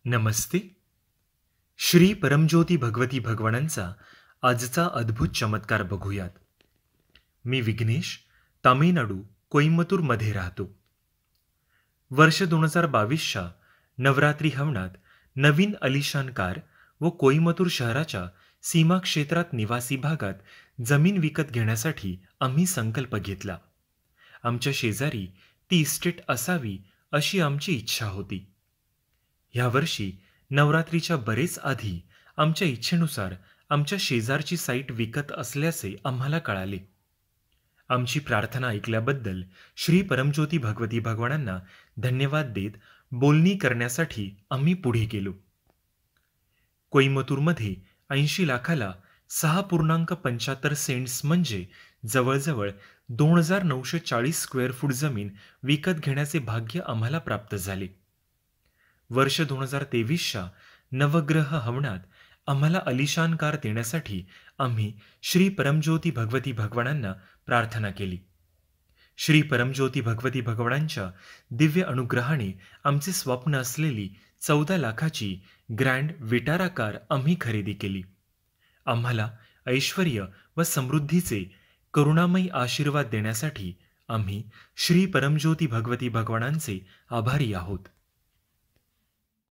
नमस्ते. श्री परमज्योती भगवती भगवानांचा आजचा अद्भुत चमत्कार बघूयात. मी विघ्नेश, तामिळनाडू, कोइंबतूरमध्ये राहतो. वर्ष 2022च्या नवरात्री हवनात नवीन अलिशान कार व कोइंबतूर शहराच्या सीमा क्षेत्रात निवासी भागात जमीन विकत घेण्यासाठी आम्ही संकल्प घेतला. आमच्या शेजारी ती इस्टेट असावी अशी आमची इच्छा होती. ह्यावर्षी नवरात्रीच्या बरेच आधी आमच्या इच्छेनुसार आमच्या शेजारची साईट विकत असल्याचे आम्हाला कळाले. आमची प्रार्थना ऐकल्याबद्दल श्री परमज्योती भगवती भगवानांना धन्यवाद देत बोलणी करण्यासाठी आम्ही पुढे गेलो. कोइंबतूरमध्ये 80 लाखाला 6.75 सेंट्स म्हणजे जवळजवळ 2940 स्क्वेअर फूट जमीन विकत घेण्याचे भाग्य आम्हाला प्राप्त झाले. वर्ष 2023च्या नवग्रह हवनात आम्हाला अलिशान कार देण्यासाठी आम्ही श्री परमज्योती भगवती भगवानांना प्रार्थना केली. श्री परमज्योती भगवती भगवानांच्या दिव्य अनुग्रहाने आमचे स्वप्न असलेली 14 लाखाची ग्रँड विटारा कार आम्ही खरेदी केली. आम्हाला ऐश्वर्य व समृद्धीचे करुणामयी आशीर्वाद देण्यासाठी आम्ही श्री परमज्योती भगवती भगवानांचे आभारी आहोत.